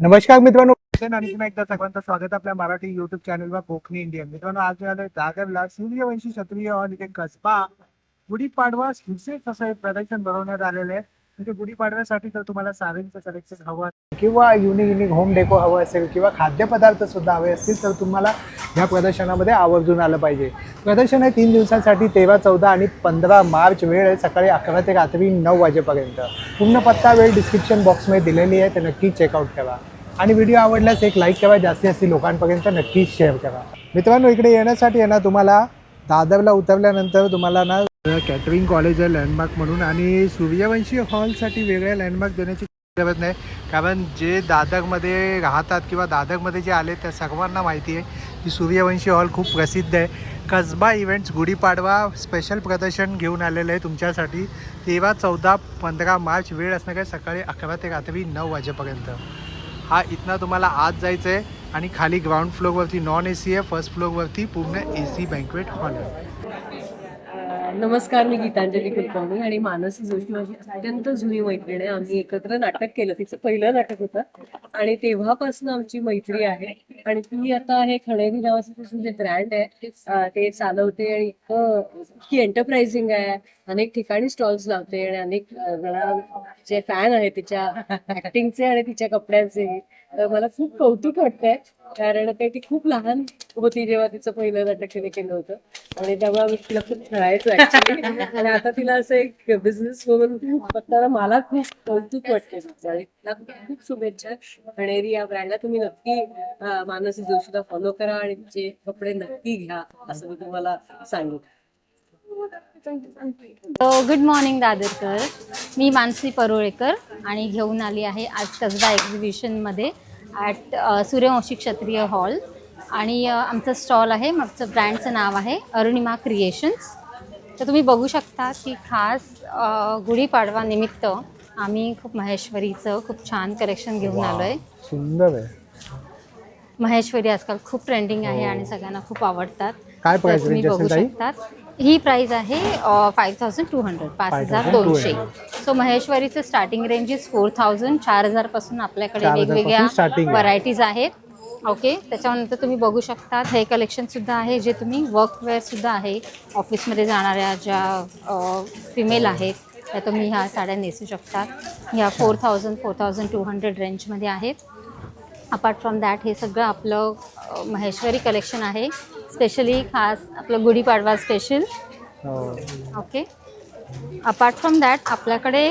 नमस्कार मित्रांनो, आणि पुन्हा एकदा सगळ्यांचं स्वागत आपल्या मराठी युट्यूब चॅनलवर कोकणी इंडियन. मित्रांनो, आज आलोय दादरला सूर्यवंशी क्षत्रिय हॉल इथे कसबा गुढीपाडवा विशेष असं एक प्रदर्शन भरवण्यात आलेलं आहे. म्हणजे गुढीपाडव्यासाठी तर तुम्हाला साडींचं कलेक्शन हवं किंवा युनिक होम डेको हवं असेल किंवा खाद्यपदार्थ सुद्धा हवे असतील तर तुम्हाला ह्या प्रदर्शनामध्ये आवर्जून आलं पाहिजे. प्रदर्शन आहे 3 दिवसांसाठी 13, 14 आणि 15 मार्च. वेळ आहे सकाळी 11 ते रात्री 9 वाजेपर्यंत. पूर्ण पत्ता वेळ डिस्क्रिप्शन बॉक्समध्ये दिलेली आहे, तर नक्की चेकआउट करा. आणि व्हिडिओ आवडल्यास एक लाईक करा, जास्तीत लोकांपर्यंत नक्कीच शेअर करा. मित्रांनो, इकडे येण्यासाठी आहे ना, तुम्हाला दादरला उतरल्यानंतर तुम्हाला ना कॅटरिंग कॉलेज आहे लँडमार्क म्हणून, आणि सूर्यवंशी हॉलसाठी वेगळ्या लँडमार्क देण्याची गरज नाही, कारण जे दादरमध्ये राहतात किंवा दादरमध्ये जे आले त्या सर्वांना माहिती आहे की सूर्यवंशी हॉल खूप प्रसिद्ध आहे. कसबा इव्हेंट्स गुढीपाडवा स्पेशल प्रदर्शन घेऊन आलेलं आहे तुमच्यासाठी 13, 14, 15 मार्च. वेळ असणार आहे सकाळी 11 ते रात्री 9 वाजेपर्यंत. हा इथनं तुम्हाला आत जायचं आहे आणि खाली ग्राउंड फ्लोअरवरती नॉन AC आहे, फर्स्ट फ्लोअरवरती पूर्ण AC बँक्वेट हॉल आहे. नमस्कार, मी गीतांजली कुलकर्णी आणि मानसी जोशी माझी अत्यंत जुनी मैत्रीण आहे. आम्ही एकत्र नाटक केलं, तिचं पहिलं नाटक होतं आणि तेव्हापासून आमची मैत्री आहे. आणि ती आता हे खणेरी नावाचं तिचं जे ब्रँड आहे ते चालवते आणि इतकी एंटरप्राइझिंग आहे. अनेक ठिकाणी स्टॉल्स लावते आणि अनेक जण जे फॅन आहे तिच्या ऍक्टिंगचे आणि तिच्या कपड्यांचे. तर मला खूप कौतुक वाटतंय, कारण ती खूप लहान होती जेव्हा तिचं पहिलं नाटक तिने केलं होतं आणि त्यामुळे आम्ही तिला खूप खेळायचो ऍक्च्युली. आणि आता तिला असं एक बिझनेस वुमन बघताना मला खूप कौतुक वाटते तिचं आणि तिला खूप शुभेच्छा. खणेरी या ब्रँडला तुम्ही नक्की मानसी जोशीला फॉलो करा आणि तिचे कपडे नक्की घ्या, असं मी तुम्हाला सांगेन. गुड मॉर्निंग दादरकर. मी मानसी परुळेकर आणि घेऊन आली आहे आज कसबा एक्झिबिशनमध्ये ॲट सूर्यवंशी क्षत्रिय हॉल. आणि आमचं स्टॉल आहे, मागचं ब्रँडचं नाव आहे अरुणिमा क्रिएशन्स. तर तुम्ही बघू शकता की खास गुढीपाडवा निमित्त आम्ही खूप महेश्वरीचं खूप छान कलेक्शन घेऊन आलो आहे. सुंदर आहे. महेश्वरी आजकाल खूप ट्रेंडिंग आहे आणि सगळ्यांना खूप आवडतात. काय तर प्राइस तुम्ही रेंज बघू असेल ताई? शकतात. ही प्राइस आहे 5200, 5200. सो महेश्वरीचं स्टार्टिंग रेंज इज 4000, 4000 पासून आपल्याकडे 4000 वेगवेगळ्या पासून starting आहे. व्हरायटीज आहेत. ओके, त्याच्यानंतर तुम्ही बघू शकता हे कलेक्शन सुद्धा आहे जे तुम्ही वर्कवेअर सुद्धा आहे. ऑफिसमध्ये जाणाऱ्या ज्या फिमेल आहेत त्या तुम्ही ह्या साड्या नेसू शकतात. ह्या 4000, 4200 रेंजमध्ये आहेत. अपार्ट फ्रॉम दॅट हे सगळं आपलं महेश्वरी कलेक्शन आहे, स्पेशली खास आपलं Gudi Padwa special. Okay, apart from that आपल्याकडे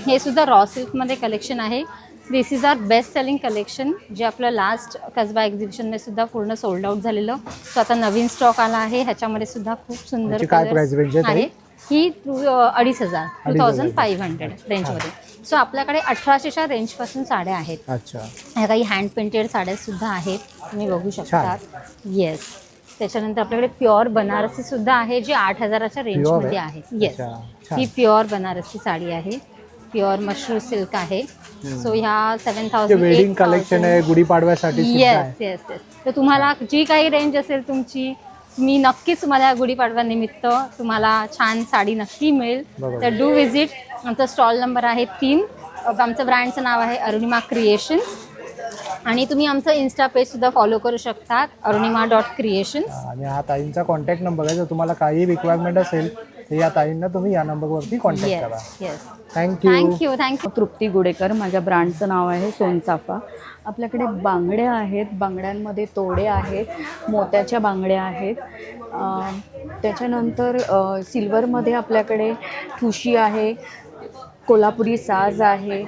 हे सुद्धा रॉ सिल्कमध्ये कलेक्शन आहे. This is our best selling collection, जे आपलं लास्ट कसबा एक्झिबिशनमध्ये सुद्धा पूर्ण सोल्ड आउट झालेलं. सो आता नवीन स्टॉक आला आहे, ह्याच्यामध्ये सुद्धा खूप सुंदर काय प्राइस रेंज आहे. ही 2500, 2500 रेंजमध्ये. सो आपल्याकडे 1800च्या रेंजपासून साड्या आहेत. अच्छा, ह्या काही हँड पेंटेड साड्या सुद्धा आहेत, तुम्ही बघू शकता. येस, त्याच्यानंतर आपल्याकडे प्युअर बनारसी सुद्धा आहे जी 8000च्या रेंजमध्ये आहे. येस, ही प्युअर बनारसी साडी आहे, प्युअर मशरूम सिल्क आहे. सो ह्या 7000 वेडिंग कलेक्शन आहे गुढीपाडव्यासाठी. Yes yes yes. तर तुम्हाला जी काही रेंज असेल तुमची, मी नक्कीच तुम्हाला गुढीपाडवा निमित्त तुम्हाला छान साडी नक्की मिळेल. तर डू विजिट. आमचा स्टॉल नंबर आहे 3. आमचं ब्रँडचं नाव आहे अरुणिमा क्रिएशन्स आणि तुम्ही आमचं इन्स्टा पेज सुद्धा फॉलो करू शकता, arunima.creations. आणि हा ताईंचा कॉन्टॅक्ट नंबर आहे. जर तुम्हाला काही रिक्वायरमेंट असेल तर या ताईंना तुम्ही या नंबरवरती कॉन्टॅक्ट करा. Yes yes. थँक्यू. थँक्यू. तृप्ती गुडेकर, माझ्या ब्रँडचं नाव आहे सोनचाफा. आपल्याकडे बांगड्या आहेत, बांगड्यांमध्ये तोडे आहेत, मोत्याच्या बांगड्या आहेत. त्याच्यानंतर सिल्वरमध्ये आपल्याकडे ठुशी आहे, कोल्हापुरी साज आहे,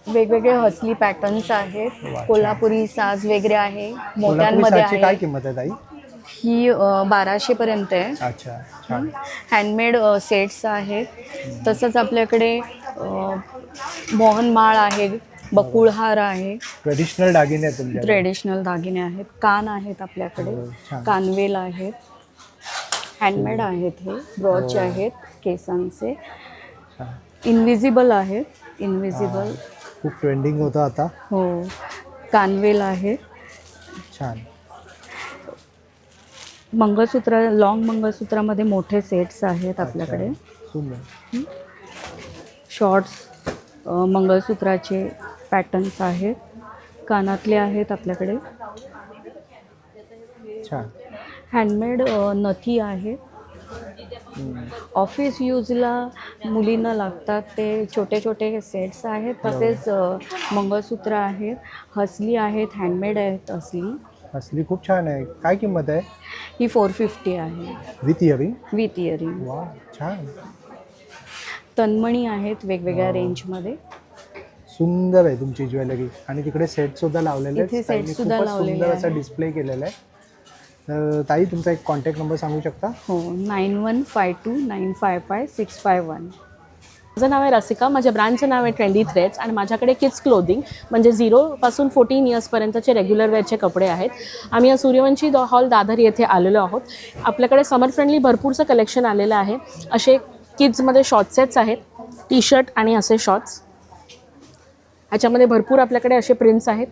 वेगवेगळे हसली पॅटर्न्स आहेत, कोल्हापुरी साज वगैरे आहे, मोत्यांमध्ये आहे. काय किंमत आहे ताई? ही 1200 पर्यंत आहे. अच्छा, छान. हँडमेड सेट्स आहेत. तसंच आपल्याकडे मोहनमाळ आहे, बकुळहार आहे, ट्रेडिशनल दागिने आहेत तुमच्याकडे? ट्रेडिशनल दागिने आहेत, कान आहेत आपल्याकडे, छान. कानवेल आहेत, हँडमेड आहेत, हे ब्रॉच आहेत केसांचे, इनविजिबल आहेत, इनविजिबल. खूप ट्रेंडिंग होतं आता. हो, कानवेल आहे. छान. मंगळसूत्र, लॉंग मंगळसूत्रामध्ये मोठे सेट्स आहेत आपल्याकडे. सुंदर. शॉर्ट्स मंगळसूत्राचे पॅटर्न्स आहेत, कानातले आहेत आपल्याकडे, छान. हँडमेड नथी आहे. ऑफिस यूजला मुलींना लागतात ते छोटे छोटे सेट्स आहेत. तसेच मंगळसूत्र आहेत, हसली आहेत, हँडमेड आहेत हसली. असली खूप छान आहे. काय किंमत आहे? ही 450 आहे विथ इयरिंग. With earring. वा, छान. तन्मणी आहेत वेगवेगळ्या रेंजमध्ये. सुंदर आहे तुमची ज्वेलरी. आणि तिकडे सेट सुद्धा लावलेले आहेत. इथे set ताईंनी सुद्धा खूपच लावलेले सुंदर असा आहे. डिस्प्ले केलेला आहे. तर ताई, तुमचा एक कॉन्टॅक्ट नंबर सांगू शकता? हो, 9152955651. माझं नाव आहे रसिका. माझ्या ब्रँडचं नाव आहे ट्रेंडी थ्रेड्स आणि माझ्याकडे किड्स क्लोदिंग म्हणजे 0 to 14 इयर्सपर्यंतचे रेग्युलर वेअरचे कपडे आहेत. आम्ही या सूर्यवंशी हॉल दादर येथे आलेलो आहोत. आपल्याकडे समर फ्रेंडली भरपूरचं कलेक्शन आलेलं आहे. असे किड्समध्ये शॉर्ट सेट्स आहेत, टी शर्ट आणि असे शॉर्ट्स. ह्याच्यामध्ये भरपूर आपल्याकडे असे प्रिंट्स आहेत.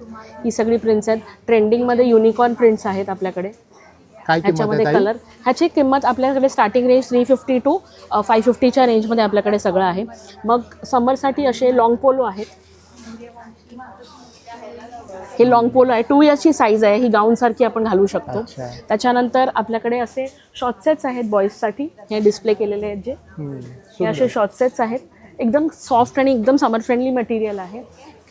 ही सगळी प्रिंट्स आहेत. ट्रेंडिंगमध्ये युनिकॉर्न प्रिंट्स आहेत आपल्याकडे. काय किंमत आहे ह्याच्यामध्ये ताई? कलर, ह्याची किंमत आपल्याकडे स्टार्टिंग रेंज 350 to 550च्या रेंजमध्ये आपल्याकडे सगळं आहे. मग समरसाठी असे लॉंग पोलो आहेत. हे लॉंग पोलो आहे, 2 इयर्सची साईज आहे. ही गाऊनसारखी आपण घालू शकतो. अच्छा. त्याच्यानंतर आपल्याकडे असे शॉर्ट सेट्स आहेत बॉईजसाठी. हे डिस्प्ले केलेले आहेत जे. हे सुंदर. असे शॉर्ट सेट्स आहेत. एकदम सॉफ्ट आणि एकदम समर फ्रेंडली मटेरियल आहे.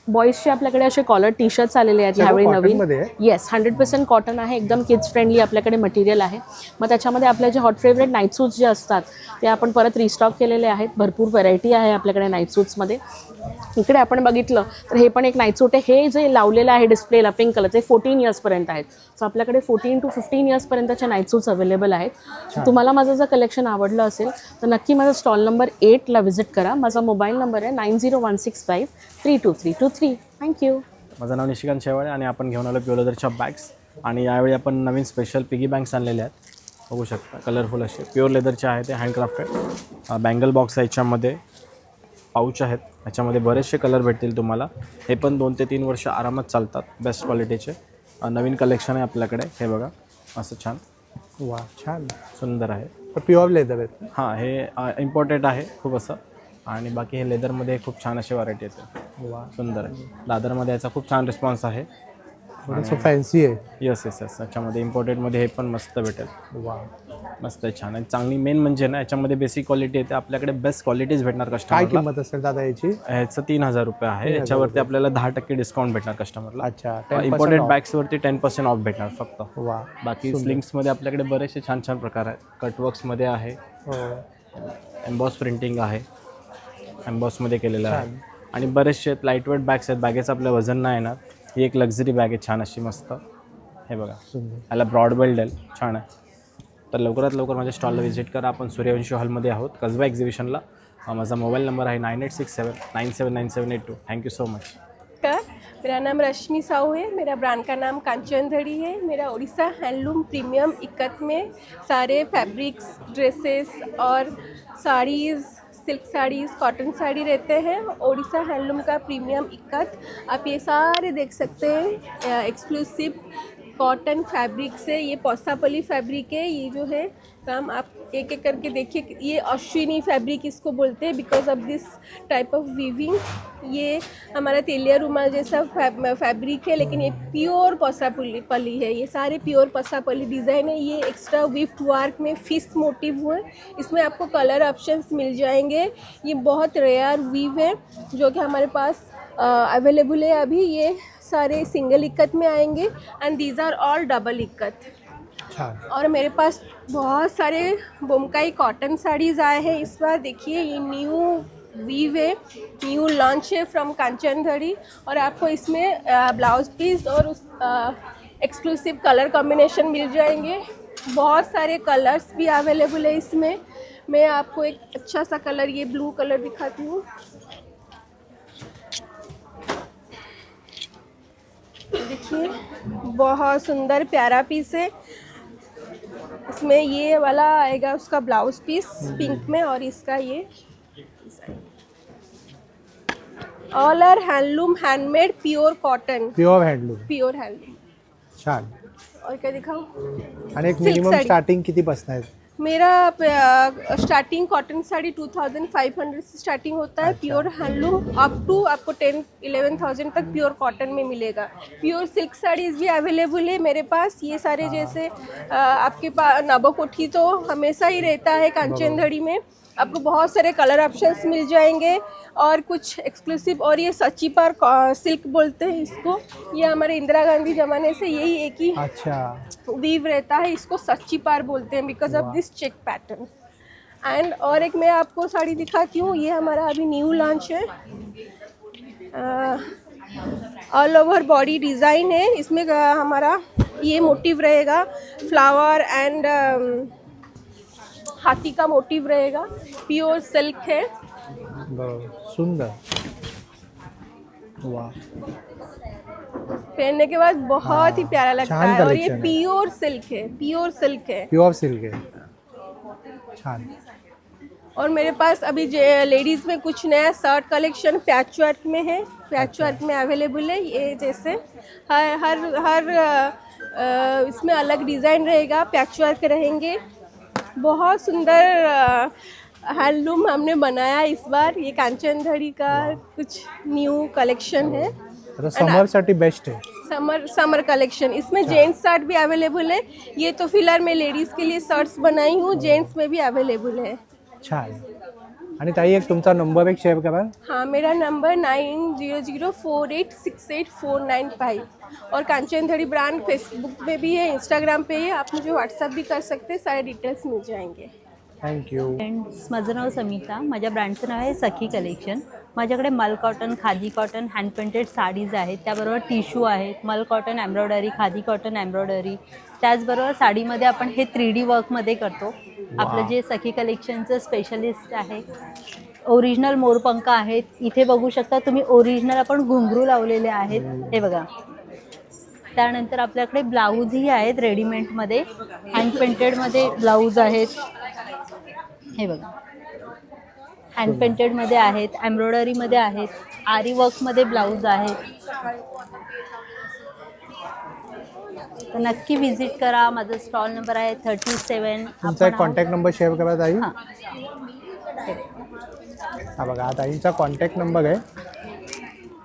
बॉईजचे आपल्याकडे असे कॉलर टी शर्ट्स आलेले आहेत सगळं ह्यावेळी cotton नवीन. मध्ये आहे? येस, 100% कॉटन आहे. एकदम किड्स फ्रेंडली आपल्याकडे मटेरियल आहे. मग त्याच्यामध्ये आपले जे हॉट फेवरेट नाईट सूट्स जे असतात ते आपण परत रिस्टॉक केलेले आहेत. भरपूर व्हरायटी आहे आपल्याकडे नाईट सूट्समध्ये. इकडे आपण बघितलं तर हे पण एक नाईट सूट आहे. हे जे लावलेलं आहे डिस्प्लेला पिंक कलरचे 14 इयर्सपर्यंत आहेत. सो आपल्याकडे 14 to 15 इयर्सपर्यंतचे नाईट सूट्स अवेलेबल आहेत. तुम्हाला माझं जर कलेक्शन आवडलं असेल तर नक्की माझा स्टॉल नंबर 8ला व्हिजिट करा. माझा मोबाईल नंबर आहे 9016532323. थँक्यू. माझं नाव निशिकांत शेवाळे आणि आपण घेऊन आलो प्युअर लेदरच्या बॅग्स. आणि यावेळी आपण नवीन स्पेशल पिगी बँक्स आणलेल्या आहेत. बघू शकता, कलरफुल असे प्युअर लेदरचे आहेत. ते हँडक्राफ्टेड बँगल बॉक्स आहे. याच्यामध्ये पाऊच आहेत. याच्यामध्ये बरेचसे कलर भेटतील तुम्हाला. हे पण 2 ते 3 वर्ष आरामात चालतात. बेस्ट क्वालिटीचे नवीन कलेक्शन आहे आपल्याकडे. हे बघा, असं छान. वा, छान. सुंदर आहे. प्युअर लेदर आहेत. हां, हे इम्पॉर्टंट आहे खूप असं. आणि बाकी हे लेदरमध्ये खूप छान असे व्हरायटी येते. वा, सुंदर आहे. दादरमध्ये याचा खूप छान रिस्पॉन्स आहे. थोडंसं फॅन्सी आहे. येस. याच्यामध्ये इम्पोर्टेडमध्ये हे पण मस्त भेटेल. वा, मस्त आहे, छान आहे. चांगली मेन म्हणजे ना, याच्यामध्ये बेसिक क्वालिटी येते. आपल्याकडे बेस्ट क्वालिटीज भेटणार काय कस्टमरला. किंमत असेल दादा याची? ह्याचं 3000 रुपये आहे. याच्यावरती आपल्याला 10% डिस्काउंट भेटणार कस्टमरला. अच्छा, 10% इम्पोर्टेड off. बॅग्सवरती 10% ऑफ भेटणार फक्त. वा, बाकी स्लिंग्समध्ये आपल्याकडे बरेचसे छान छान प्रकार आहेत. कटवर्क्समध्ये आहे, हो. एम्बॉस प्रिंटिंग आहे, एम्बॉसमध्ये केलेलं आहे. आणि बरेचसे लाईटवेट बॅग्स आहेत. बॅगेचं आपलं वजन नाही येणार. ही एक लक्झरी बॅग आहे छान अशी मस्त. हे बघा, सुंदर. याला ब्रॉड बेल्ट आहे, छान आहे. तर लवकरात लवकर माझ्या स्टॉलला व्हिजिट करा. आपण सूर्यवंशी हॉलमध्ये आहोत कसबा एक्झिबिशनला. माझा मोबाईल नंबर आहे 9867979782. Thank you so much. मेरा नाम रश्मि साहू है. मेरा ब्रांड का नाम कांचन धड़ी है. मेरा उड़ीसा हैंडलूम प्रीमियम इक्कत में सारे फैब्रिक्स, ड्रेसेस और साड़ीज़, सिल्क साड़ीज़, कॉटन साड़ी रहते हैं. उड़ीसा हैंडलूम का प्रीमियम इक्कत आप ये सारे देख सकते हैं. एक्सक्लूसिव कॉटन फैब्रिक से, ये पोसापली फैब्रिक है. ये जो है काम आप एक एक करके देखिए. ये अश्विनी फैब्रिक इसको बोलते हैं because of this type of weaving. ये हमारा तेलिया रुमाल जैसा फैब्रिक है, लेकिन ये प्योर पोसापली है. ये सारे प्योर पोसापली डिज़ाइन है. ये एक्स्ट्रा विफ्ट वर्क में फिश मोटिव हुआ है. इसमें आपको कलर ऑप्शंस मिल जाएंगे. ये बहुत रेयर वीव है जो कि हमारे पास अवेलेबल है अभी. ये सारे सिंगल इक्कत में आएंगे and these are all double ikat. छान. और मेरे पास बहुत सारे बोमकाई कॉटन साड़ीज़ आए हैं इस बार. देखिए, ये न्यू वीव है, न्यू लॉन्च है फ्रॉम कांचन धड़ी. और आपको इसमें ब्लाउज पीस और उस एक्सक्लूसिव कलर कॉम्बिनेशन मिल जाएंगे. बहुत सारे कलर्स भी अवेलेबल है इसमें. मैं आपको एक अच्छा सा कलर, ये ब्लू कलर दिखाती हूँ. देखिए, बहुत सुंदर प्यारा पीस है. इसमें ये वाला आएगा उसका ब्लाउज पीस पिंक में, और इसका ये all are handloom, handmade, pure cotton, pure handloom. Pure handloom. छान. और क्या दिखाऊं? आणि एक Silk मिनिमम साडी. स्टार्टिंग किती बसणार आहे? मेरा स्टार्टिंग कॉटन साड़ी 2500 से स्टार्टिंग होता है। प्योर हैंडलूम अप टू आपको 10-11,000 तक प्योर कॉटन में मिलेगा। प्योर सिल्क साड़ीज़ भी अवेलेबल है मेरे पास। ये सारे जैसे आपके पास नबोकोठी तो हमेशा ही रहता है कांचनधड़ी में। आपको बहुत सारे कलर ऑप्शंस मिल जाएंगे और कुछ एक्सक्लूसिव। और ये सच्ची पर सिल्क बोलते हैं इसको। ये हमारे इंदिरा गांधी ज़माने से यही एक ही अच्छा, वीव रहता है, इसको सच्ची पार बोलते हैं because of this check pattern. And और एक मैं आपको साड़ी दिखाती हूँ, ये हमारा अभी न्यू लॉन्च है। ऑल ओवर बॉडी डिज़ाइन है, इसमें हमारा ये मोटिव रहेगा फ्लावर एंड हाथी का मोटिव रहेगा। प्योर सिल्क है। बरोबर, सुंदर, वाह, पहनने के बाद बहुत ही प्यारा लगता छान है। और ये collection है। प्योर सिल्क है, प्योर सिल्क है। प्युअर सिल्क आहे, छान। और मेरे पास अभी लेडीज़ में कुछ नया शर्ट कलेक्शन पैच वर्क में है, पैच वर्क में अवेलेबल है। ये जैसे हर इसमें अलग डिज़ाइन रहेगा, पैच वर्क रहेंगे। बहुत सुंदर हैंडलूम हमने बनाया इस बार। ये कांचनधड़ी का कुछ न्यू कलेक्शन है, आता समरसाठी बेस्ट आहे। समर कलेक्शन। इसमें जेंट्स शर्ट भी अवेलेबल है। ये तो फिलहाल मैं लेडीज़ के लिए शर्ट्स बनाई हूँ, जेंट्स में भी अवेलेबल है। छान। आणि ताई एक तुमचा नंबर एक शेअर करा। हाँ, मेरा नंबर 9004868495 और कांचनधड़ी ब्रांड फेसबुक पे भी है, इंस्टाग्राम पे है। आप मुझे व्हाट्सअप भी कर सकते हैं, सारे डिटेल्स मिल जाएंगे। थँक्यू। फ्रेंड्स, माझं नाव समिता, माझ्या ब्रँडचं नाव आहे सखी कलेक्शन। माझ्याकडे मल cotton, khadi cotton, hand painted sarees आहेत, त्याबरोबर टिश्यू आहेत, मल cotton embroidery, khadi cotton embroidery, त्याचबरोबर साडीमध्ये आपण हे 3D वर्कमध्ये करतो। आपलं जे सखी कलेक्शनचं स्पेशलिस्ट आहे, ओरिजिनल मोरपंख आहेत, इथे बघू शकता तुम्ही, ओरिजिनल आपण घुंगरू लावलेले आहेत, हे बघा। त्यानंतर आपल्याकडे ब्लाऊजही आहेत रेडीमेडमध्ये, हँड पेंटेडमध्ये ब्लाऊज आहेत, हे बघा, हँड पेंटेडमध्ये आहेत, एम्ब्रॉयडरीमध्ये आहेत, आरी वर्कमध्ये ब्लाऊज आहेत। तर नक्की विजिट करा। माझा स्टॉल नंबर आहे 37। तुमचा एक कॉन्टॅक्ट नंबर शेअर करा ताई। हां, हा बघा, हा ताईंचा कॉन्टॅक्ट नंबर आहे।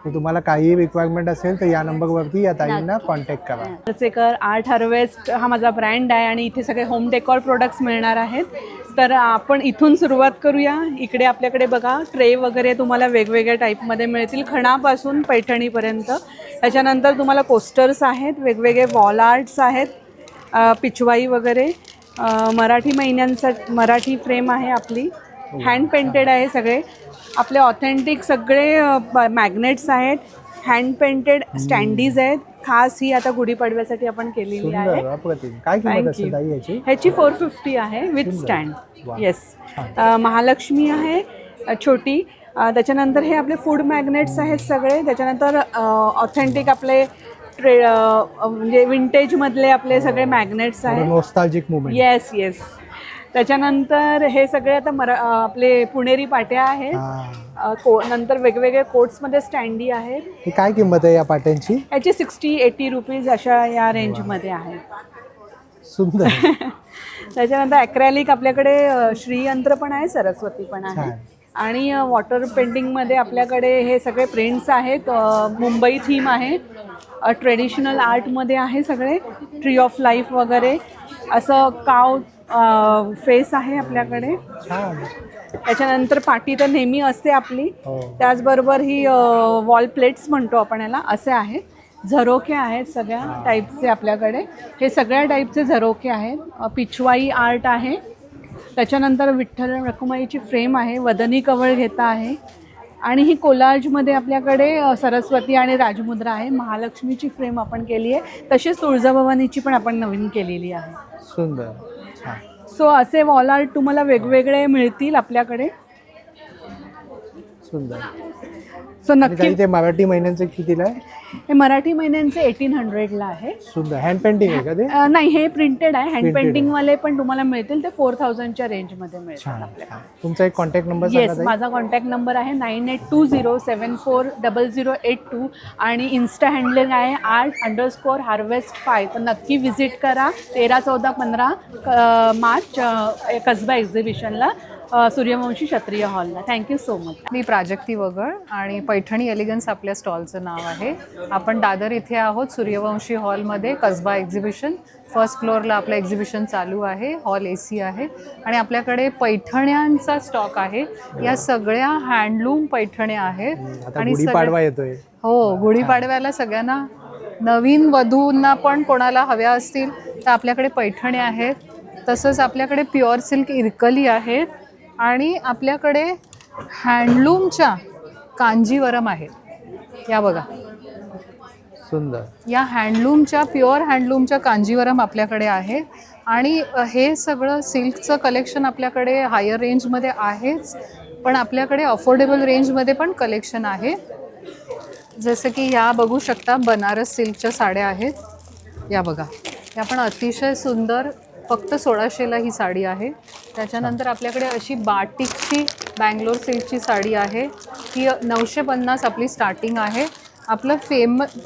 तर तुम्हाला काही रिक्वायरमेंट असेल तर या नंबरवरती या ताईंना कॉन्टॅक्ट करा। अर्चेकर आर्ट हार्वेस्ट हा माझा ब्रँड आहे आणि इथे सगळे होम डेकॉर प्रोडक्ट्स मिळणार आहेत। तर आपण इथून सुरुवात करूया। इकडे आपल्याकडे बघा ट्रे वगैरे तुम्हाला वेगवेगळ्या टाईपमध्ये मिळतील, खणापासून पैठणीपर्यंत। त्याच्यानंतर तुम्हाला कोस्टर्स आहेत, वेगवेगळे वॉल आर्ट्स आहेत, पिचवाई वगैरे, मराठी महिन्यांसाठी मराठी फ्रेम आहे आपली, हँड पेंटेड आहे सगळे आपले ऑथेंटिक सगळे मॅग्नेट्स आहेत, हँड पेंटेड स्टँडीज आहेत। खास ही आता गुढीपाडव्यासाठी आपण केलेली आहे। सुंदर, अप्रतिम। काय किंमत असेल ताई याची? ह्याची 450 आहे विथ स्टँड। येस, महालक्ष्मी आहे छोटी। त्याच्यानंतर हे आपले फूड मॅग्नेट्स आहेत सगळे। त्याच्यानंतर ऑथेंटिक आपले म्हणजे विंटेजमधले आपले सगळे मॅग्नेट्स आहेत, नॉस्टॅल्जिक मोमेंट। Yes yes. त्याच्यानंतर हे सगळे आता आपले पुणेरी पाट्या आहेत। नंतर वेगवेगळे कोट्समध्ये स्टँडी आहेत। ही काय किंमत आहे या पाट्यांची? याची 60-80 रुपीज अशा या रेंजमध्ये आहे। सुंदर। त्याच्यानंतर ॲक्रेलिक आपल्याकडे श्रीयंत्र पण आहे, सरस्वती पण आहे। आणि वॉटर पेंटिंगमध्ये आपल्याकडे हे सगळे प्रिंट्स आहेत। मुंबई थीम आहे, ट्रेडिशनल आर्टमध्ये आहे सगळे, ट्री ऑफ लाईफ वगैरे असं काव फेस आहे आपल्याकडे। त्याच्यानंतर पाटी तर नेहमी असते आपली, त्याचबरोबर ही वॉल प्लेट्स म्हणतो आपण याला, असे आहेत। झरोके आहेत सगळ्या टाईपचे आपल्याकडे, हे सगळ्या टाईपचे झरोके आहेत। पिचवाई आर्ट आहे, त्याच्यानंतर विठ्ठल रखुमाईची फ्रेम आहे, वदनी कवळ घेता आहे। आणि ही कोलाजमध्ये आपल्याकडे सरस्वती आणि राजमुद्रा आहे। महालक्ष्मीची फ्रेम आपण केली आहे, तशीच तुळजाभवानीची पण आपण नवीन केलेली आहे। सुंदर, सो असे वॉल आर्ट तुम्हाला वेगवेगळे मिळतील आपल्याकडे। सुंदर। सो आणि नक्की ताई ते मराठी महिन्यांचे कितीला आहे? हे मराठी महिन्यांचे 1800ला आहे. सुंदर हँड पेंटिंग आहे का ते? नाही, हे प्रिंटेड आहे. हँड Printed पेंटिंग वाले पण तुम्हाला मिळतील, ते 4000च्या रेंजमध्ये मिळतील छान. आपल्याला. तुमचा एक कॉन्टॅक्ट नंबर सांगा येस, ताई. माझा कॉन्टॅक्ट नंबर आहे 9820740082 आणि इन्स्टा हँडलिंग आहे @_harvest5. तर नक्की व्हिजिट करा 13, 14, 15 मार्च कसबा एक्झिबिशनला सूर्यवंशी क्षत्रिय हॉलला. Thank you so much. मी प्राजक्ती वगळ आणि पैठणी एलिगन्स आपल्या स्टॉलचं नाव आहे. आपण दादर इथे आहोत सूर्यवंशी हॉलमध्ये, कसबा एक्झिबिशन. फर्स्ट फ्लोअरला आपलं एक्झिबिशन चालू आहे. हॉल AC आहे आणि आपल्याकडे पैठण्यांचा स्टॉक आहे. या सगळ्या हँडलूम पैठण्या आहेत. आता आणि गुढीपाडवा येतोय. हो, गुढीपाडव्याला सगळ्यांना, नवीन वधूंना पण कोणाला हव्या असतील तर आपल्याकडे पैठण्या आहेत. तसंच आपल्याकडे प्युअर सिल्क इरकली आहेत आणि आपल्याकडे हँडलूमच्या कांजीवरम आहेत. या बघा, सुंदर. या हँडलूमच्या, प्युअर हँडलूमच्या कांजीवरम आपल्याकडे आहे. आणि हे सगळं सिल्कचं कलेक्शन आपल्याकडे हायर रेंजमध्ये आहेच, पण आपल्याकडे अफोर्डेबल रेंजमध्ये पण कलेक्शन आहे. जसं की ह्या बघू शकता, बनारस सिल्कच्या साड्या आहेत. या बघा, या पण अतिशय सुंदर, फक्त 1600ला ही साडी आहे. त्याच्यानंतर आपल्याकडे अशी बाटिकची बँगलोर सिल्कची साडी आहे. ही 950 आपली स्टार्टिंग आहे. आपलं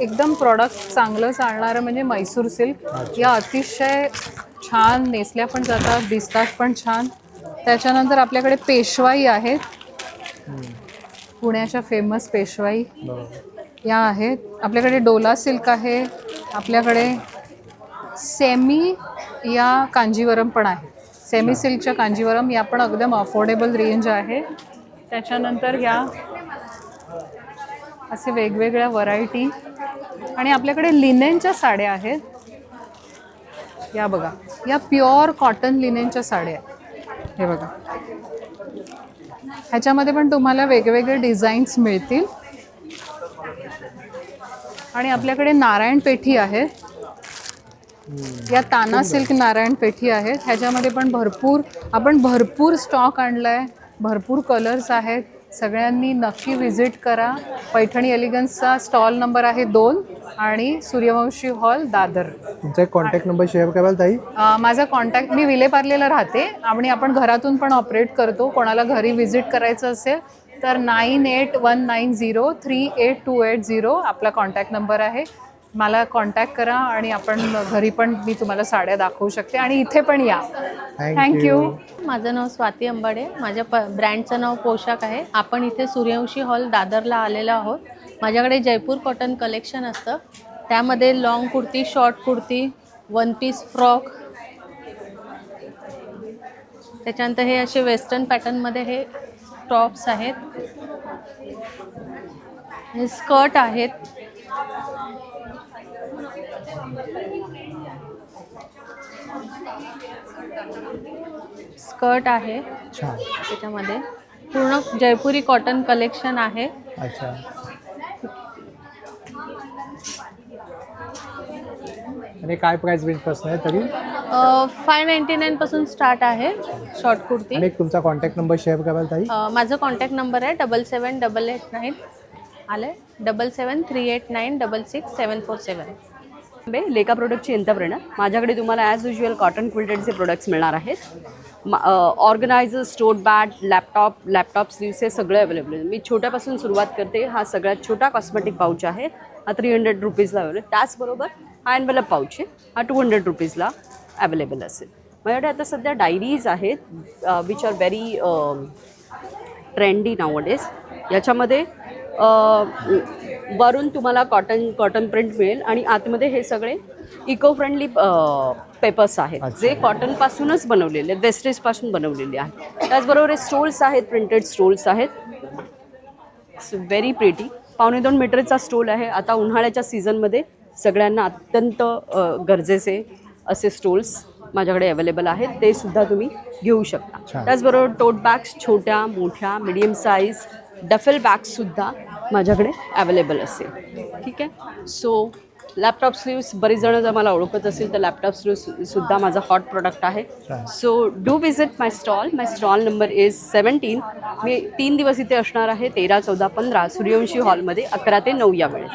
एकदम प्रॉडक्ट चांगलं चालणारं म्हणजे म्हैसूर सिल्क. या अतिशय छान, नेसल्या पण जातात, दिसतात पण छान. त्याच्यानंतर आपल्याकडे पेशवाई आहेत, पुण्याच्या फेमस पेशवाई या आहेत. आपल्याकडे डोला सिल्क आहे. आपल्याकडे सेमी या कांजीवरम पण आहे. सेमी सिल्कच्या कांजीवरम या पण एकदम अफोर्डेबल रेंज आहे. त्याच्यानंतर ह्या असे वेगवेगळ्या व्हरायटी. आणि आपल्याकडे लिनेनच्या साड्या आहेत. या बघा, या प्युअर कॉटन लिनेनच्या साड्या आहेत. हे बघा, ह्याच्यामध्ये पण तुम्हाला वेगवेगळे डिझाईन्स मिळतील. आणि आपल्याकडे नारायण पेठी आहे. या ताना सिल्क नारायण पेठी आहेत. ह्याच्यामध्ये पण भरपूर स्टॉक आणला आहे, भरपूर कलर्स आहेत. सगळ्यांनी नक्की व्हिजिट करा. पैठणी एलिगन्सचा स्टॉल नंबर आहे 2 आणि सूर्यवंशी हॉल, दादर. तुमचा एक कॉन्टॅक्ट नंबर शेअर कराल ताई? माझा कॉन्टॅक्ट, मी विलेपार्लेला राहते आणि आपण घरातून पण ऑपरेट करतो. कोणाला घरी व्हिजिट करायचं असेल तर 9819038280 आपला कॉन्टॅक्ट नंबर आहे. मला कॉन्टॅक्ट करा आणि आपण घरी पण मी तुम्हाला साड्या दाखवू शकते आणि इथे पण या. थँक्यू. माझं नाव स्वाती अंबाडे. माझ्या ब्रँडचं नाव पोशाख आहे. आपण इथे सूर्यवंशी हॉल दादरला आलेलो आहोत. माझ्याकडे जयपूर कॉटन कलेक्शन असतं. त्यामध्ये long kurti, short kurti, 1 piece frock, त्याच्यानंतर हे असे वेस्टर्न पॅटर्नमध्ये हे टॉप्स आहेत, हे स्कर्ट आहेत, स्कर्ट आहे. छान. त्याच्यामध्ये पूर्ण जयपुरी कॉटन कलेक्शन आहे. अच्छा. आणि काय प्राइस रेंज पासून आहे तरी? 599 पासून स्टार्ट आहे शॉर्ट कुर्ती. आणि तुमचा कॉन्टॅक्ट नंबर शेअर कराल ताई? माझा कॉन्टॅक्ट नंबर आहे 778889 आले 7738966747. लेका प्रोडक्टची एंटरप्रेनर. माझ्याकडे तुम्हाला ॲज युजल कॉटन क्विल्टेडचे प्रोडक्ट्स मिळणार आहेत. ऑर्गनायझर्स, टोट बॅग, लॅपटॉप स्लीव्स हे सगळे अवेलेबल आहे. मी छोट्यापासून सुरुवात करते. हा सगळ्यात छोटा कॉस्मेटिक पाऊच आहे, हा 300 रुपीजला अवेलेबल. त्याचबरोबर हा एनवेलप पाऊच आहे, हा 200 रुपीजला अवेलेबल असेल. माझ्याकडे आता सध्या डायरीज आहेत which are very trendy nowadays. याच्यामध्ये वरून तुम्हाला कॉटन प्रिंट मिळेल आणि आतमध्ये हे सगळे इको फ्रेंडली पेपर्स आहेत जे कॉटनपासूनच बनवलेले आहेत, वेस्टेजपासून बनवलेले आहेत. त्याचबरोबर हे स्टोल्स आहेत, प्रिंटेड स्टोल्स आहेत. Very pretty. 2.25 मीटरचा स्टोल आहे. आता उन्हाळ्याच्या सीझनमध्ये सगळ्यांना अत्यंत गरजेचे असे स्टोल्स माझ्याकडे अवेलेबल आहेत, ते सुद्धा तुम्ही घेऊ शकता. त्याचबरोबर टोट बॅग्स, छोट्या मोठ्या मीडियम साईज डफेल बॅग्ससुद्धा माझ्याकडे अवेलेबल असेल. ठीक आहे. सो लॅपटॉप स्लीव्स बरेच जण जर मला ओळखत असेल तर लॅपटॉप स्लीव्ससुद्धा माझं हॉट प्रोडक्ट आहे. So do visit my stall number is 17. मी 3 दिवस इथे असणार आहे, 13, 14, 15 सूर्यवंशी हॉलमध्ये 11 ते 9 या वेळेत.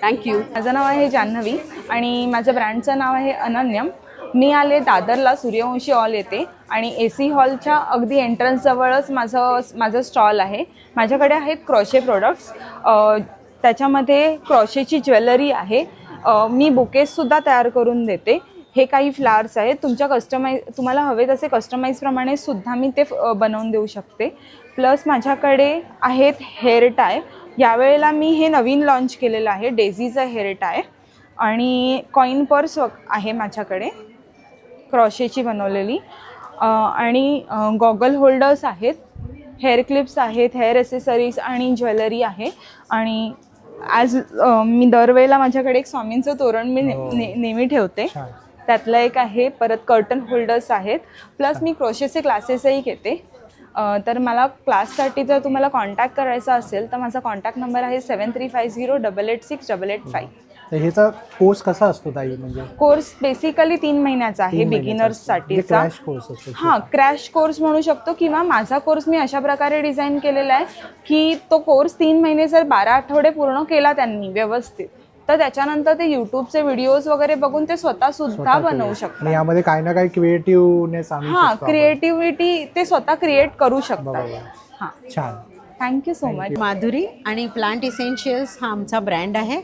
थँक्यू. माझं नाव आहे जान्हवी आणि माझ्या ब्रँडचं नाव आहे अनन्यम. मी आले दादरला सूर्यवंशी हॉल येते आणि AC हॉलच्या अगदी एंट्रन्सजवळच माझं स्टॉल आहे. माझ्याकडे आहेत क्रॉशे प्रोडक्ट्स, त्याच्यामध्ये क्रॉशेची ज्वेलरी आहे. मी बुकेससुद्धा तयार करून देते. हे काही फ्लावर्स आहेत, तुम्हाला हवे तसे कस्टमाइजप्रमाणे सुद्धा मी ते बनवून देऊ शकते. प्लस माझ्याकडे आहेत हेअर टाय. यावेळेला मी हे नवीन लॉन्च केलेलं आहे, डेझीचं हेअर टाय. आणि कॉईन पर्स आहे माझ्याकडे क्रॉशेची बनवलेली. आणि गॉगल होल्डर्स आहेत, हेअर क्लिप्स आहेत, हेअर ॲसेसरीज आणि ज्वेलरी आहे. आणि मी दरवेळेला माझ्याकडे एक स्वामींचं तोरण मी नेहमी ठेवते, त्यातलं एक आहे. परत कर्टन होल्डर्स आहेत. प्लस मी क्रोशेचे क्लासेसही घेते. तर मला क्लाससाठी जर तुम्हाला कॉन्टॅक्ट करायचा असेल तर माझा कॉन्टॅक्ट नंबर आहे 7350886885. तर ह्याचा कोर्स कसा असतो ताई? म्हणजे कोर्स बेसिकली 3 महिन्याचा आहे बिगिनर्ससाठीचा. क्रॅश कोर्स असतो. हां, क्रॅश कोर्स म्हणू शकतो किंवा माझा कोर्स मी अशा प्रकारे डिझाईन केलेला आहे की तो कोर्स 3 महिने जर 12 आठवडे पूर्ण केला त्यांनी व्यवस्थित, तर त्याच्यानंतर ते यूट्यूबचे व्हिडिओज वगैरे बघून ते स्वतः सुद्धा बनवू शकतात. आणि यामध्ये काही ना काही क्रिएटिव्हनेस आणू हां, शकतो. क्रिएटिव्हिटी ते स्वतः क्रिएट करू शकतात. हां, छान. Thank you so much. माधुरी आणि प्लांट इसेन्शियल्स हा आमचा ब्रँड आहे.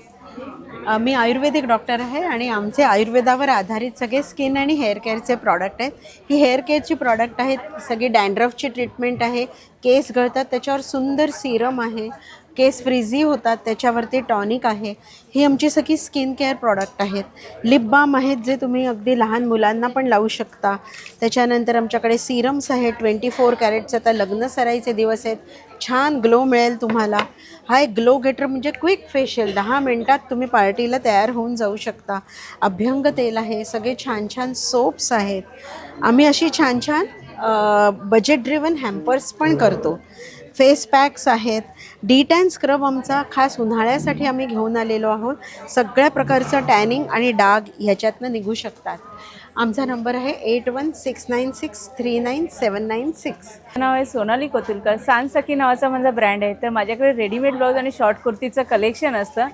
मी आयुर्वेदिक डॉक्टर आहे आणि आमचे आयुर्वेदावर आधारित सगळे स्किन आणि हेअर केअरचे प्रॉडक्ट आहेत. ही हेअर केअरची प्रॉडक्ट आहेत, सगळी डॅन्ड्रफची ट्रीटमेंट आहे. केस गळतात त्याच्यावर सुंदर सिरम आहे, केस फ्रिझी होतात त्याच्यावरती टॉनिक आहे. ही आमची सगळी स्किन केअर प्रॉडक्ट आहेत. लिप बाम आहेत जे तुम्ही अगदी लहान मुलांना पण लावू शकता. त्याच्यानंतर आमच्याकडे सिरम्स आहेत 24 कॅरेटचे. आता लग्न सराईचे दिवस आहेत, छान ग्लो मिळेल तुम्हाला. हा एक ग्लो गेटर म्हणजे क्विक फेशियल, 10 मिनटात तुम्ही पार्टीला तयार होऊन जाऊ शकता. अभ्यंग तेल आहे, सगळे छान छान सोप्स आहेत. आम्ही अशी छान छान बजेट ड्रिवन हॅम्पर्स पण करतो. फेस पॅक्स आहेत. D10 स्क्रब आमचा खास उन्हाळ्यासाठी आम्ही घेऊन आलेलो आहोत. सगळ्या प्रकारचं टॅनिंग आणि डाग ह्याच्यातनं निघू शकतात. आमचा नंबर आहे 8169639796. नाव आहे सोनाली कोतुलकर. सांसकी नावाचा माझा ब्रँड आहे. तर माझ्याकडे रेडीमेड ब्लाऊज आणि शॉर्ट कुर्तीचं कलेक्शन असतं.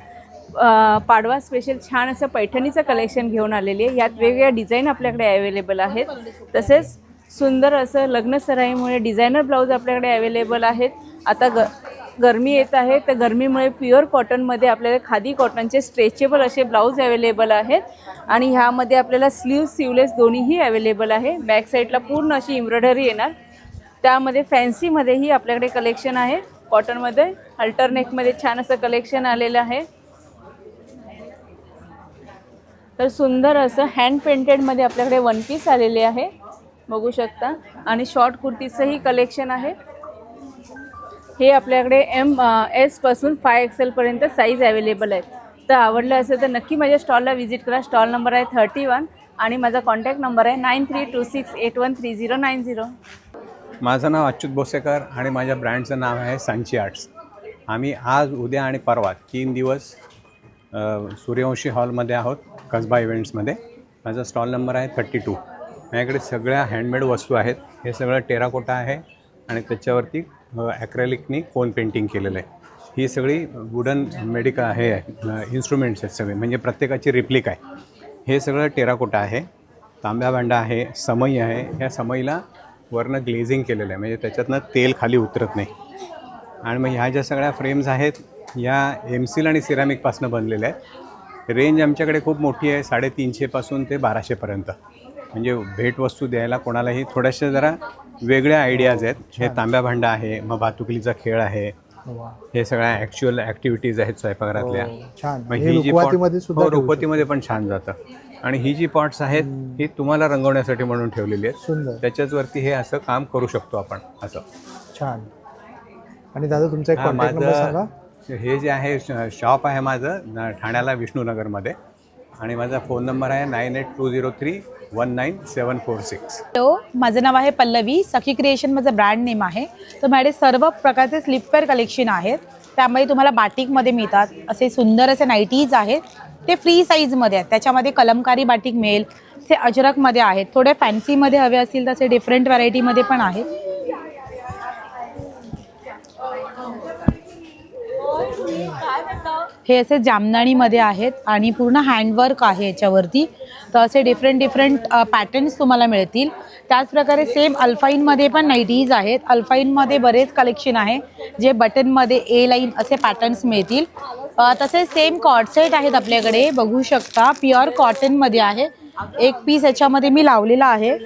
पाडवा स्पेशल छान असं पैठणीचं कलेक्शन घेऊन आलेली आहे. यात वेगवेगळ्या डिझाईन आपल्याकडे अवेलेबल आहेत. तसेच सुंदर असं लग्न सराईमुळे डिझायनर ब्लाऊज आपल्याकडे अवेलेबल आहेत. आता गरमी येत आहे तर गरमीमुळे प्युअर कॉटनमध्ये आपल्याला खादी कॉटनचे स्ट्रेचेबल असे ब्लाऊज अवेलेबल आहेत. आणि ह्यामध्ये आपल्याला स्लीव्स दोन्हीही अवेलेबल आहे. बॅक साईडला पूर्ण अशी एम्ब्रॉयडरी येणार. त्यामध्ये फॅन्सीमध्येही आपल्याकडे कलेक्शन आहे. कॉटनमध्ये अल्टरनेकमध्ये छान असं कलेक्शन आलेलं आहे. तर सुंदर असं हँड पेंटेडमध्ये आपल्याकडे वन पीस आलेले आहे, बघू शकता. आणि शॉर्ट कुर्तीचंही कलेक्शन आहे. हे आपल्याकडे S पासून 5XL पर्यंत साईज अवेलेबल आहेत. तर आवडलं असेल तर नक्की माझ्या स्टॉलला व्हिजिट करा. स्टॉल नंबर आहे 31 आणि माझा कॉन्टॅक्ट नंबर आहे 9326813090. माझं नाव अच्युत बोसेकर आणि माझ्या ब्रँडचं नाव आहे सांची आर्ट्स. आम्ही आज, उद्या आणि परवा 3 दिवस सूर्यवंशी हॉलमध्ये आहोत, कसबा इव्हेंट्समध्ये. माझा स्टॉल नंबर आहे 32. माझ्याकडे सगळ्या हँडमेड वस्तू आहेत. हे सगळं टेराकोटा आहे आणि त्याच्यावरती ॲक्रेलिकनी कोन पेंटिंग केलेलं आहे. ही सगळी वुडन मेडिकल आहे, इन्स्ट्रुमेंट्स आहेत सगळे, म्हणजे प्रत्येकाची रिप्लिक आहे. हे सगळं टेराकोटा आहे. तांब्या भांडा आहे, समई आहे. ह्या समईला वरनं ग्लेझिंग केलेलं आहे, म्हणजे त्याच्यातनं तेल खाली उतरत नाही. आणि मग ह्या ज्या सगळ्या फ्रेम्स आहेत या एमसील आणि सिरॅमिकपासून बनलेल्या आहेत. रेंज आमच्याकडे खूप मोठी आहे, 350 पासून ते 1200पर्यंत. म्हणजे भेटवस्तू द्यायला कोणालाही थोड्याशा जरा वेगळ्या आयडियाज आहेत. हे तांब्या भांडा आहे, मग भातुकलीचा खेळ आहे. हे सगळ्या ॲक्च्युअल ॲक्टिव्हिटीज आहेत स्वयंपाकघरातल्या. मग ही जी रुखवतीमध्ये पण छान जातं. आणि ही जी पॉट्स आहेत ही तुम्हाला रंगवण्यासाठी म्हणून ठेवलेली आहेत. त्याच्याचवरती हे असं काम करू शकतो आपण असं. छान. आणि दादा तुमचा एक कॉन्टॅक्ट नंबर सांगा. हे जे आहे शॉप आहे माझं ठाण्याला विष्णुनगरमध्ये. आणि माझा फोन नंबर आहे 9820319746. हॅलो, माझं नाव आहे पल्लवी. सखी क्रिएशन माझं ब्रँड नेम आहे. तर माझ्याकडे सर्व प्रकारचे स्लीपवेअर कलेक्शन आहेत. त्यामध्ये तुम्हाला बाटिकमध्ये मिळतात असे सुंदर असे नाईटीज आहेत. ते फ्री साईजमध्ये आहेत. त्याच्यामध्ये कलमकारी बाटिक मिळेल, ते अजरकमध्ये आहेत. थोडे फॅन्सीमध्ये हवे असतील तसे डिफरंट व्हरायटीमध्ये पण आहेत. हे असे जामदाणीमध्ये आहेत आणि पूर्ण हँडवर्क आहे याच्यावरती. तर असे डिफरंट पॅटर्न्स तुम्हाला मिळतील. त्याचप्रकारे सेम अल्फाईनमध्ये पण नाईटीज आहेत. अल्फाईनमध्ये बरेच कलेक्शन आहे जे बटनमध्ये ए लाईन असे पॅटर्न्स मिळतील. तसेच सेम कॉर्डसेट आहेत आपल्याकडे, बघू शकता प्युअर कॉटनमध्ये आहे. एक पीस याच्यामध्ये मी लावलेला आहे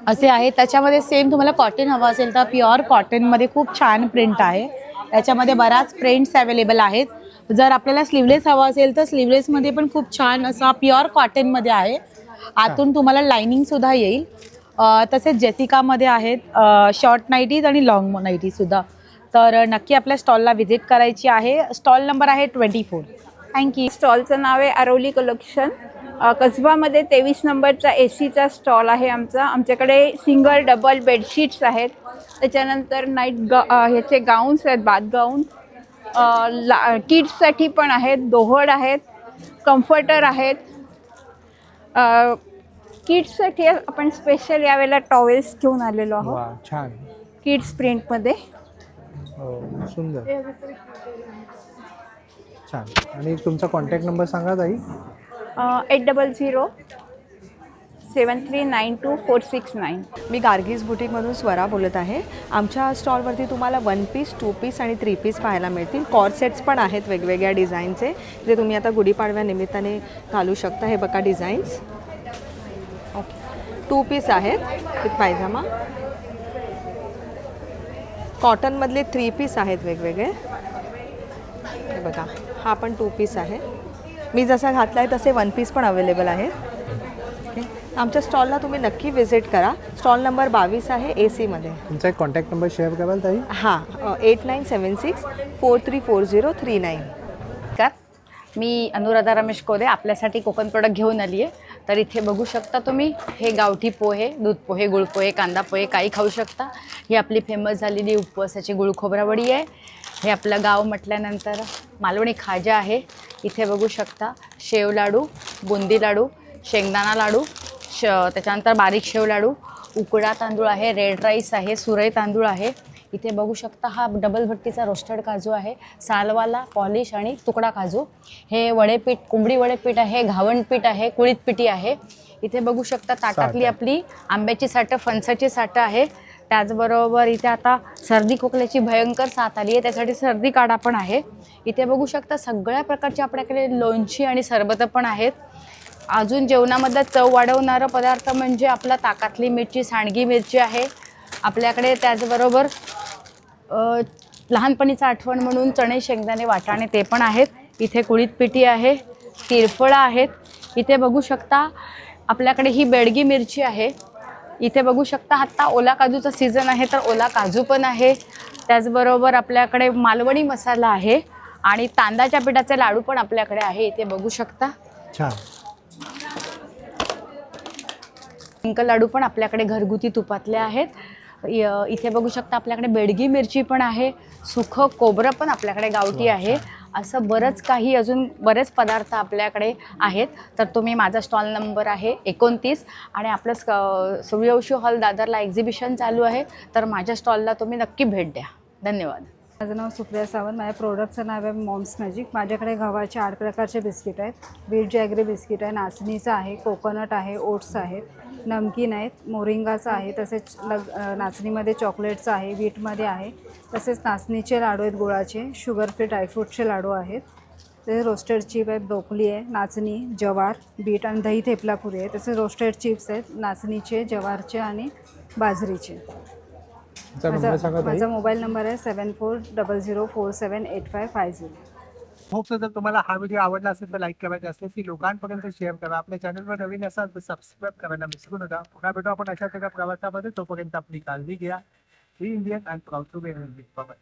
असे आहे. त्याच्यामध्ये सेम तुम्हाला कॉटन हवं असेल तर प्युअर कॉटनमध्ये खूप छान प्रिंट आहे. त्याच्यामध्ये बराच प्रिंट्स अवेलेबल आहेत. जर आपल्याला स्लीवलेस हवा असेल तर स्लीवलेसमध्ये पण खूप छान असा प्युअर कॉटनमध्ये आहे. आतून तुम्हाला लाइनिंगसुद्धा येईल. तसेच जेसिकामध्ये आहेत शॉर्ट नाईटीज आणि लॉंग नाईटीसुद्धा. तर नक्की आपल्या स्टॉलला व्हिजिट करायची आहे. स्टॉल नंबर आहे 24. थँक्यू. स्टॉलचं नाव आहे आरवली कलेक्शन. कसबामध्ये 23 नंबरचा एसीचा स्टॉल आहे आमचा. आमच्याकडे सिंगल डबल बेडशीट्स आहेत. त्याच्यानंतर ह्याचे गाऊन्स आहेत, बाथ गाऊन. किड्ससाठी पण आहेत, दोहड आहेत, कम्फर्टर आहेत. किड्ससाठी आपण स्पेशल यावेळेला टॉवेल्स घेऊन आलेलो आहोत. वा, छान. किड्स प्रिंटमध्ये. हो, सुंदर, छान. आणि तुमचा कॉन्टॅक्ट नंबर सांगा ताई. 8007392469. मी गार्गीज बुटीकमधून स्वरा बोलत आहे. आमच्या स्टॉलवरती तुम्हाला 1 पीस, 2 पीस आणि 3 पीस पाहायला मिळतील. कॉर्ड सेट्स पण आहेत वेगवेगळ्या डिझाईनचे, जे तुम्ही आता गुढीपाडव्या निमित्ताने घालू शकता. हे बघा डिझाईन्स. ओके, 2 पीस आहेत विथ पायजामा. कॉटनमधले 3 पीस आहेत वेगवेगळे. हे बघा, हा पण 2 पीस आहे. मी जसा घातला आहे तसे 1 पीस पण अवेलेबल आहे. ओके, आमच्या स्टॉलला तुम्ही नक्की व्हिजिट करा. स्टॉल नंबर 22 आहे AC मध्ये. तुमचा एक कॉन्टॅक्ट नंबर शेअर कराल ताई. हां, 8976434039. मी अनुराधा रमेश कोदे आपल्यासाठी कोकण प्रोडक्ट घेऊन आली आहे. तर इथे बघू शकता तुम्ही, हे गावठी पोहे, दूध पोहे, गुळ पोहे, कांदा पोहे काही खाऊ शकता. ही आपली फेमस झालेली उपवासाची गुळ खोबरावडी आहे. हे आपलं गाव म्हटल्यानंतर मालवणी खाजा आहे. इथे बघू शकता शेव लाडू, बुंदी लाडू, शेंगदाणा लाडू, त्याच्यानंतर बारीक शेव लाडू, उकडा तांदूळ आहे, रेड राईस आहे, सुरई तांदूळ आहे. इथे बघू शकता हा डबल भट्टीचा रोस्टेड काजू आहे, सालवाला, पॉलिश आणि तुकडा काजू. हे वडेपीठ, कोंबडी वडेपीठ आहे, घावण पीठ आहे, कुळीत पिठी आहे. इथे बघू शकता ताटातली आपली आंब्याची साठं, फणसाची साठं आहे. त्याचबरोबर इथे आता सर्दी खोकल्याची भयंकर साथ आली आहे, त्यासाठी सर्दी काढा पण आहे. इथे बघू शकता सगळ्या प्रकारचे आपल्याकडे लोणची आणि सरबतं पण आहेत. अजून जेवणामधला चव वाढवणारा पदार्थ म्हणजे आपला ताकातली मिरची, सांडगी मिरची आहे आपल्याकडे. त्याचबरोबर लहानपणीचं आठवण म्हणून चणे, शेंगदाणे, वाटाणे ते पण आहेत. इथे कुळीत पिठी आहे, तिरफळं आहेत. इथे बघू शकता आपल्याकडे ही बेडगी मिरची आहे. इथे बघू शकता आता ओला काजूचा सीझन आहे तर ओला काजू पण आहे. त्याचबरोबर आपल्याकडे मालवणी मसाला आहे आणि तांदळाच्या पिठाचे लाडू पण आपल्याकडे आहे. इथे बघू शकता छान. पिंक लाडू पण आपल्याकडे घरगुती तुपातले आहेत. इथे बघू शकता आपल्याकडे बेडगी मिरची पण आहे, सुखं खोबरं पण आपल्याकडे गावठी आहे. असं बरंच काही अजून बरेच पदार्थ आपल्याकडे आहेत. तर तुम्ही, माझा स्टॉल नंबर आहे 29 आणि आपलं सूर्यवंशी हॉल दादरला एक्झिबिशन चालू आहे. तर माझ्या स्टॉलला तुम्ही नक्की भेट द्या. धन्यवाद. माझं नाव सुप्रिया सावंत. माझ्या प्रोडक्टचं नाव आहे मॉम्स मॅजिक. माझ्याकडे गव्हाचे 8 प्रकारचे बिस्किट आहेत. बीट जॅगरी बिस्किट आहे, नाचणीचं आहे, कोकोनट आहे, ओट्स आहेत, नमकीन आहेत, मोरिंगाचं आहे, तसेच नाचणीमध्ये चॉकलेटचं आहे, बीटमध्ये आहे, तसेच नाचणीचे लाडू आहेत गुळाचे, शुगर फ्री ड्रायफ्रूटचे लाडू आहेत, तसेच रोस्टेड चिप आहे, ब्रोकली आहे, नाचणी, जवार, बीट आणि दही थेपला पुरी आहे, तसेच रोस्टेड चिप्स आहेत नाचणीचे, जवारचे आणि बाजरीचे. माझा मोबाईल नंबर आहे 7400478550. होप जर तुम्हाला हा व्हिडिओ आवडला असेल तर लाईक करा, जास्तीत जास्त लोकांपर्यंत शेअर करा. आपल्या चॅनलवर नवीन असाल तर सबस्क्राईब करायला विसरू नका. पुन्हा भेटू आपण अशाच एका प्रवासामध्ये. तोपर्यंत आपली काळजी घ्या. Be Indian and proud to be Indian. Bye.